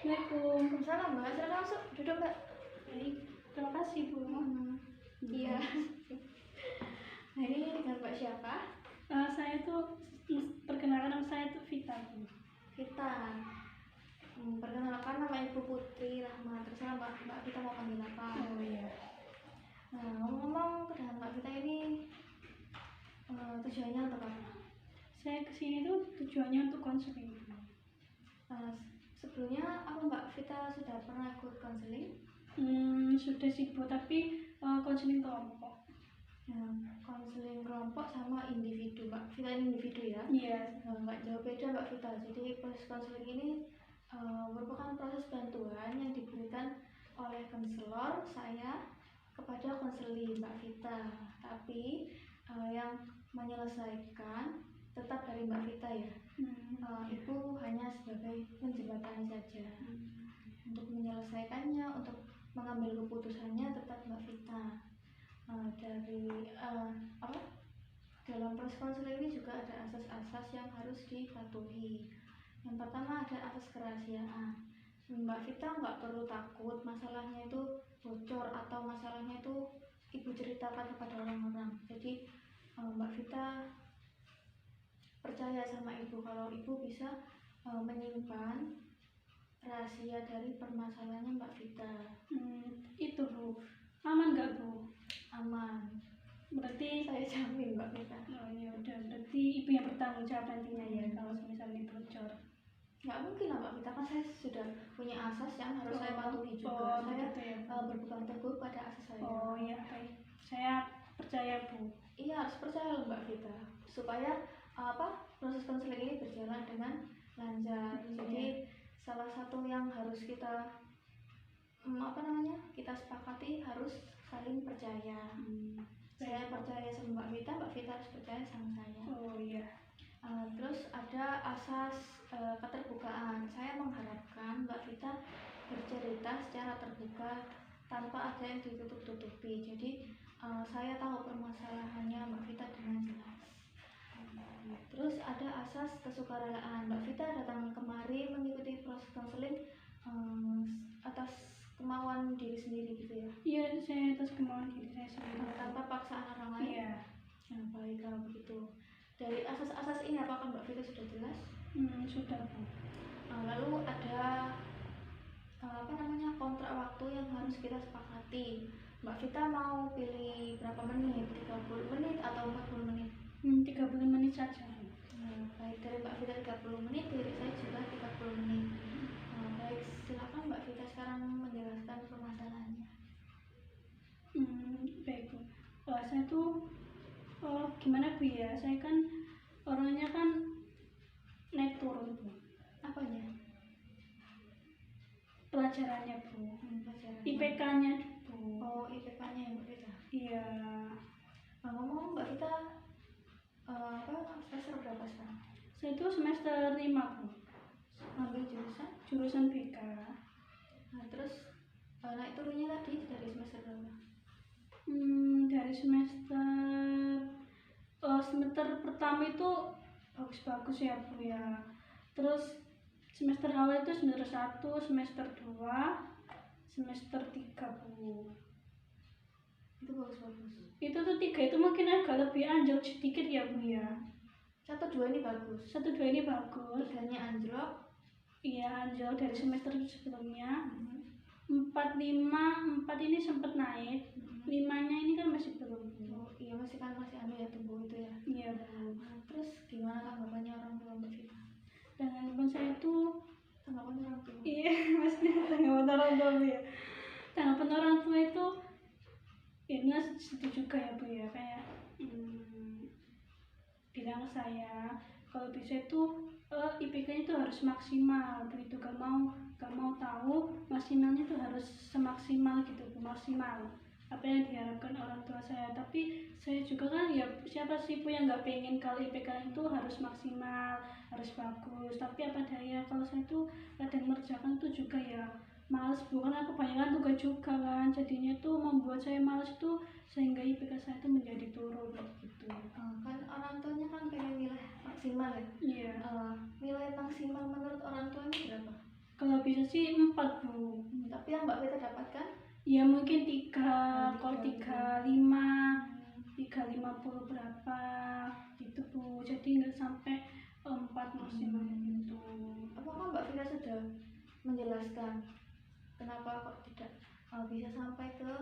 Assalamualaikum. Salam Mbak, silakan masuk, duduk Mbak. Baik, terima kasih Bu. Iya. Nah ini dengan Mbak siapa? Saya tuh perkenalkan nama saya tuh Vita Bu. Vita. Perkenalkan nama Ibu Putri Rahmat. Terserah Mbak Vita mau panggil apa? Oh iya. Nah ngomong-ngomong kedatangan Mbak Vita ini tujuannya untuk apa? Saya kesini tuh tujuannya untuk konseling. Sebelumnya apa Mbak Vita sudah pernah ikut konseling? Sudah sih Bu, tapi konseling kelompok. Konseling kelompok sama individu Mbak Vita ini individu ya? Iya. Nggak jauh beda Mbak Vita. Jadi proses konseling ini merupakan proses bantuan yang diberikan oleh konselor saya kepada konseli Mbak Vita. Tapi yang menyelesaikan tetap dari Mbak Vita ya. Ibu hanya sebagai penjembatani saja. Untuk menyelesaikannya, untuk mengambil keputusannya tetap Mbak Vita. Dalam proses konseling ini juga ada asas-asas yang harus dipatuhi. Yang pertama ada asas kerahasiaan. Mbak Vita nggak perlu takut masalahnya itu bocor atau masalahnya itu ibu ceritakan kepada orang-orang. Jadi Mbak Vita percaya sama ibu kalau ibu bisa menyimpan rahasia dari permasalahannya Mbak Vita. Itu Bu, aman nggak Bu? Aman. Berarti Saya jamin Mbak Vita. oh ya udah, berarti ibu yang bertanggung jawab nantinya ya kalau misalnya bocor. Nggak mungkin lah Mbak Vita, kan saya sudah punya asas yang harus saya patuhi juga. Saya gitu ya, berpegang teguh pada asas saya. Oh iya, baik. Saya percaya Bu. Iya, harus percaya loh Mbak Vita supaya proses konseling ini berjalan dengan lancar. Jadi salah satu yang harus kita kita sepakati harus saling percaya. Saya percaya sama Mbak Vita harus percaya sama saya. Oh iya. Terus ada asas keterbukaan. Saya mengharapkan Mbak Vita bercerita secara terbuka tanpa ada yang ditutup-tutupi. Jadi saya tahu permasalahannya Mbak Vita dengan jelas. Terus ada asas kesukarelaan. Mbak Vita datang kemari mengikuti proses konseling atas kemauan diri sendiri gitu ya? Iya, saya atas kemauan diri saya sendiri. Tanpa paksaan orang lain? Iya. Nah, baik kalau begitu. Dari asas-asas ini apakah Mbak Vita sudah jelas? Sudah Bu. Lalu ada kontrak waktu yang harus kita sepakati. Mbak Vita mau pilih berapa menit? 30 menit atau 40 menit? 30 menit saja. Baik, dari Mbak Vita 30 menit, dari saya juga 30 menit. Baik, silakan Mbak Vita sekarang menjelaskan permasalahannya. Baik Bu. Saya tuh gimana Bu ya? Saya kan orangnya kan naik turun Bu. Apanya? Pelajarannya Bu. Pelajaran. IPK-nya Bu. Oh, IPK-nya ya Mbak Vita. Iya. Ngomong Mbak Vita semester berapa sekarang? Saya itu semester 5 Bu. Ambil jurusan? Jurusan BK. Nah, terus naik turunnya tadi dari semester berapa? Dari semester pertama itu bagus-bagus ya Bu ya. Terus semester awal itu semester 1, semester 2, semester 3 Bu. Itu bagus-bagus. Itu tuh 3 itu mungkin agak lebih anjlok sedikit ya Bu ya. 1, 2 ini bagus. 1, 2 ini bagus. 3-nya anjlok. Iya, anjlok dari semester sebelumnya. 4, 5, 4 ini sempat naik. 5-nya ini kan masih belum. Oh iya, masih ya tumbuh itu ya. Iya Bu. Terus gimana tanggapannya orang tua Mbak Vita? Tanggapan saya tuh Tanggapan orang tua? iya, maksudnya tanggapan orang tua Bu ya. Tanggapan orang tua itu ini setuju juga ya Bu ya, kayak bilang saya kalau bisa itu IPK-nya itu harus maksimal begitu, gak mau tahu maksimalnya itu harus semaksimal gitu Bu, maksimal apa yang diharapkan orang tua saya. Tapi saya juga kan ya, siapa sih Bu yang nggak pengen kalau IPK itu harus maksimal, harus bagus. Tapi apa daya, kalau saya tuh kadang mengerjakan itu juga ya males Bu, karena kebanyakan tugas juga kan, jadinya tuh membuat saya males tuh, sehingga IPK saya tuh menjadi turun gitu. Kan orang tuanya kan pengen nilai maksimal ya? Iya. Nilai maksimal menurut orang tuanya berapa? Kalau bisa sih 4 Bu. Tapi yang Mbak Vita dapatkan Ya mungkin 3, kalau 3, 35, 350 berapa gitu Bu. Jadi nggak sampai 4 maksimal gitu. apakah Mbak Vita sudah menjelaskan kenapa kok tidak bisa sampai ke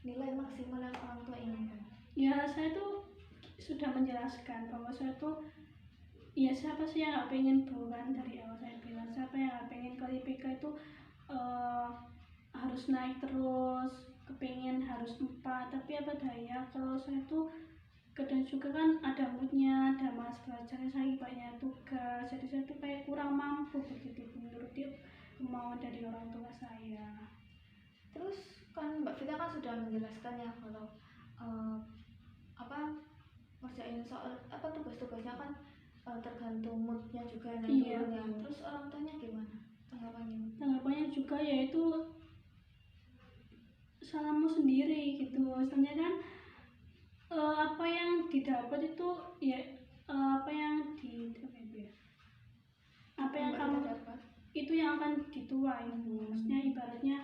nilai maksimal yang orang tua inginkan? Ya saya tuh sudah menjelaskan bahwa saya tuh ya siapa sih yang nggak pengen Bu, kan dari awal saya bilang siapa yang nggak pengen kalau IPK itu harus naik terus, kepengen harus 4, tapi apa daya kalau saya tuh kadang juga kan ada moodnya, ada malas belajarnya, saya banyak tugas, jadi saya tuh kayak kurang mampu begitu menurut dia kemauan dari orang tua saya. Terus kan Mbak Vita kan sudah menjelaskan ya kalau ngerjain soal tugas-tugasnya kan tergantung moodnya juga dan Iya. turunnya. Terus orang tuanya gimana tanggapannya? Tanggapannya juga yaitu salahmu sendiri gitu, soalnya kan apa yang didapat itu ya apa yang apa yang kamu dapat itu yang akan dituai. Maksudnya ibaratnya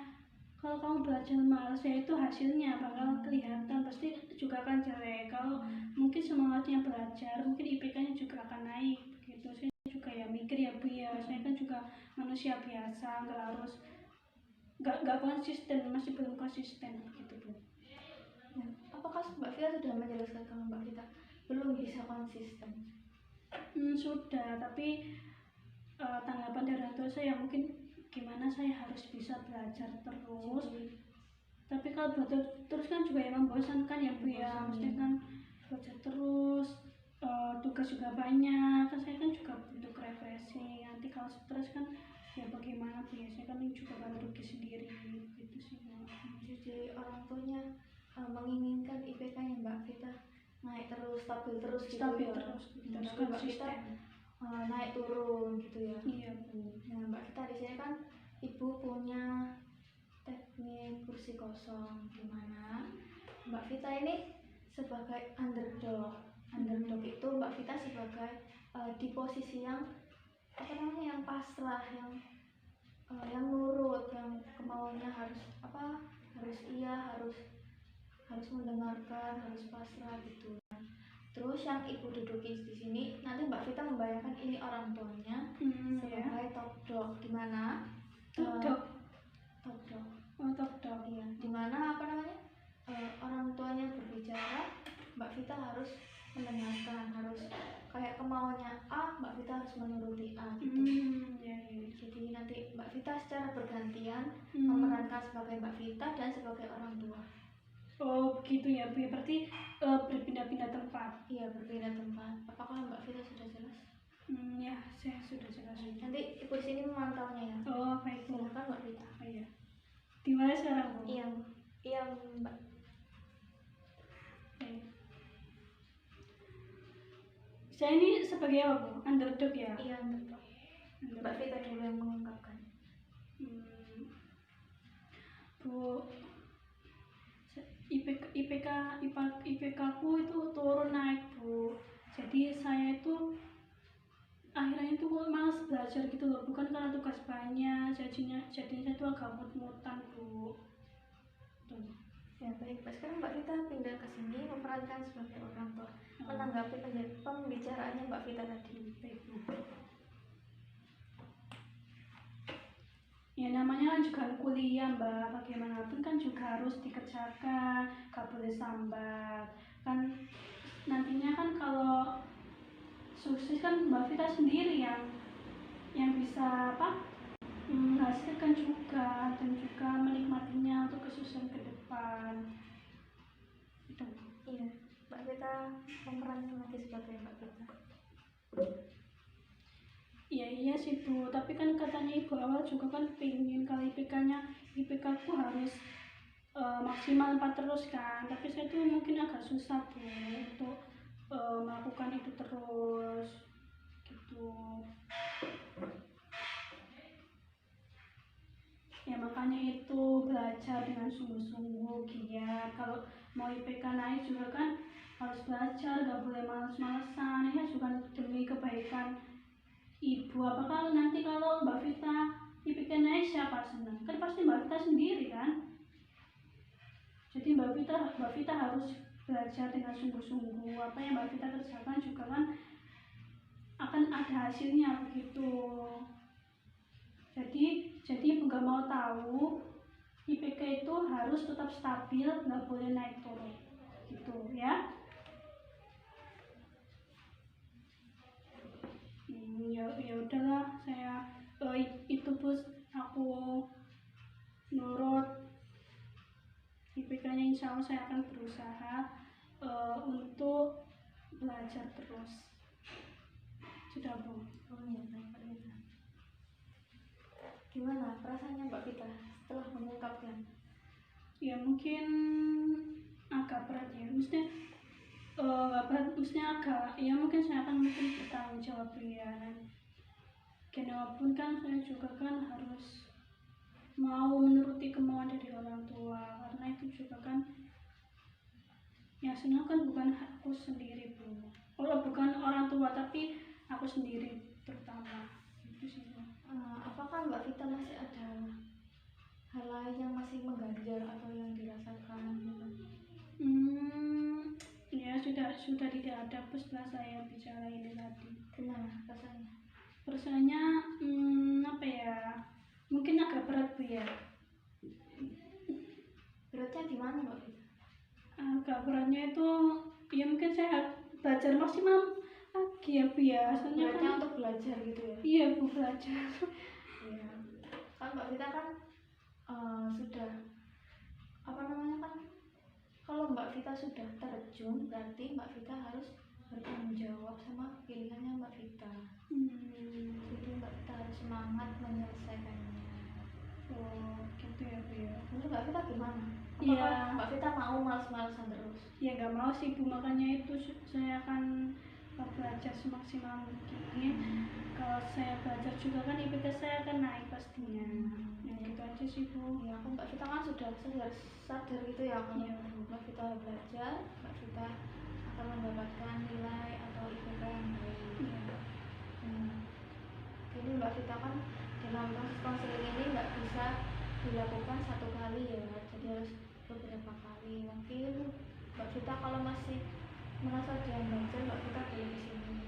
kalau kamu belajar malas ya itu hasilnya bakal kelihatan, pasti juga akan jelek. Kalau mungkin semangatnya belajar, mungkin IPK-nya juga akan naik gitu. Saya juga ya mikir ya Bu ya, saya kan juga manusia biasa, nggak konsisten, masih belum konsisten gitu Bu. Apakah Mbak Vita sudah menjelaskan kalau Mbak Vita belum bisa konsisten? Sudah, tapi tanggapan dari orang tua saya mungkin gimana saya harus bisa belajar terus. Tapi kalau belajar terus kan juga ya membosankan ya Bu ya, maksudnya kan belajar terus, tugas juga banyak, kan saya kan juga butuh refreshing. Nanti kalau stres kan ya bagaimana Bu ya, saya kan juga bakal rugi sendiri gitu sih Bu. Jadi orang tuanya menginginkan IPK-nya Mbak Vita naik terus, stabil terus gitu Stabil ya. terus, Tapi Mbak Vita naik turun gitu ya. Iya Bu. Nah Mbak Vita di sini kan ibu punya teknik kursi kosong, dimana Mbak Vita ini sebagai underdog. Underdog itu Mbak Vita sebagai di posisi yang yang pasrah, yang nurut, yang kemauannya harus harus mendengarkan, harus pasrah gitu. Terus yang ibu duduki di sini, nanti Mbak Vita membayangkan ini orang tuanya sebagai top dog, di mana top dog, iya, di mana orang tuanya berbicara, Mbak Vita harus mendengarkan, harus kayak kemauannya A, Mbak Vita harus menuruti A gitu. Jadi nanti Mbak Vita secara bergantian memerankan sebagai Mbak Vita dan sebagai orang tua. Oh gitu ya Bu, berarti berpindah-pindah tempat. Iya, berpindah tempat. Apakah Mbak Vita sudah jelas? Ya, saya sudah jelas. Nanti ibu di sini memantaunya ya. Oh baik Bu. Silakan Mbak Vita. Oh iya. Di mana sekarang Bu? Iya Mbak. Baik. Saya ini sebagai apa Bu? Underdog ya? Iya, underdog. Mbak Vita dulu yang mengungkapkan. Bu, IPK ku itu turun naik Bu. Jadi saya itu akhirnya itu malas belajar gitu loh, bukan karena tugas banyak, jadinya saya itu agak mut-mutan Bu. Tuh. Ya baik, sekarang Mbak Vita pindah ke sini memerankan sebagai orang tua, menanggapi pembicaraannya Mbak Vita tadi. Baik Bu. Ya namanya kan juga kuliah Mbak, bagaimanapun kan juga harus dikerjakan, gak boleh sambat. Kan nantinya kan kalau sukses kan Mbak Vita sendiri yang bisa menghasilkan juga dan juga menikmatinya untuk kesusahan ke depan. Itu. Iya, Mbak Vita memerankan lagi sebagai Mbak Vita. Iya sih Bu, tapi kan katanya ibu awal juga kan pengen kalau IPK ku harus maksimal 4 terus kan, tapi saya tuh mungkin agak susah Bu untuk melakukan itu terus gitu. Ya makanya itu belajar dengan sungguh-sungguh giat. Kalau mau IPK naik juga kan harus belajar, gak boleh males-malesan, ya juga demi kebaikan ibu. Apakah nanti kalau Mbak Vita IPK naik siapa senang? Kan pasti Mbak Vita sendiri kan. Jadi Mbak Vita harus belajar dengan sungguh-sungguh. Apa yang Mbak Vita kerjakan juga kan akan ada hasilnya begitu. Jadi Ibu gak mau tahu IPK itu harus tetap stabil, nggak boleh naik turun gitu ya. Ya udahlah, saya itu bos, aku nurut. IPK-nya insya Allah saya akan berusaha untuk belajar terus. Sudah Bu. Oh iya, baik. Gimana perasaannya Mbak Vita setelah mengungkapkan? Ya mungkin agak berat ya, maksudnya nggak berat, maksudnya agak, ya mungkin saya akan mungkin bertanggung jawab ya. Walaupun kan saya juga kan harus mau menuruti kemauan dari orang tua, karena itu juga kan yang senang kan bukan aku sendiri Bu, bukan orang tua tapi aku sendiri terutama itu sih Bu. Apakah Mbak Vita masih ada hal lain yang masih mengganjal atau yang dirasakan gitu? Ya sudah tidak ada setelah saya bicara ini tadi. Gimana rasanya? Rasanya apa ya, mungkin agak berat Bu ya. Beratnya di mana Mbak Vita? Agak beratnya itu ya mungkin saya belajar maksimal lagi ya Bu ya. Soalnya Beratnya kan untuk belajar gitu ya? iya Bu, belajar. Iya. Kan Mbak Vita kan sudah apa namanya kan, kalau Mbak Vita sudah terjun berarti Mbak Vita harus bertanggung jawab sama pilihannya Mbak Vita. Jadi Mbak Vita harus semangat menyelesaikannya. Oh gitu ya Bu ya. Menurut Mbak Vita gimana? Iya. Apakah Mbak Vita mau males-malesan terus? Ya nggak mau sih Bu, makanya itu saya akan belajar semaksimal mungkin. Kalau saya belajar juga kan IPK saya akan naik pastinya. Ya gitu aja sih Bu. Ya, aku Mbak Vita kan sudah sadar gitu ya, kalau Iya. Mbak Vita belajar, Mbak Vita akan mendapatkan nilai atau IPK yang baik. Iya. Jadi Mbak Vita kan dalam proses konseling ini nggak bisa dilakukan satu kali ya, jadi harus beberapa kali. Mungkin Mbak Vita kalau masih merasa diambil, Mbak Vita boleh di sini.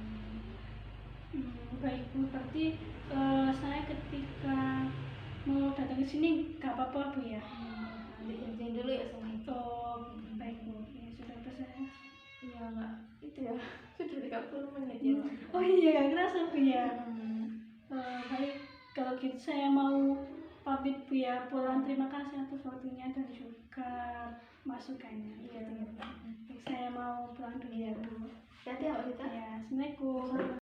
Baik Bu, berarti saya ketika mau datang ke sini nggak apa-apa Bu ya. Nanti izin dulu ya sama itu. Oh baik Bu, ya sudah saya. Iya nggak, itu ya sudah 30 menit ya. Oh iya nggak kerasa Bu ya. Baik, kalau gitu saya mau pamit Bu ya, pulang. Terima kasih atas waktunya dan juga masukannya. Iya. Gitu ya Bu. Baik, saya mau pulang dulu ya Bu. Hati-hati ya Mbak Vita. Ya, assalamualaikum.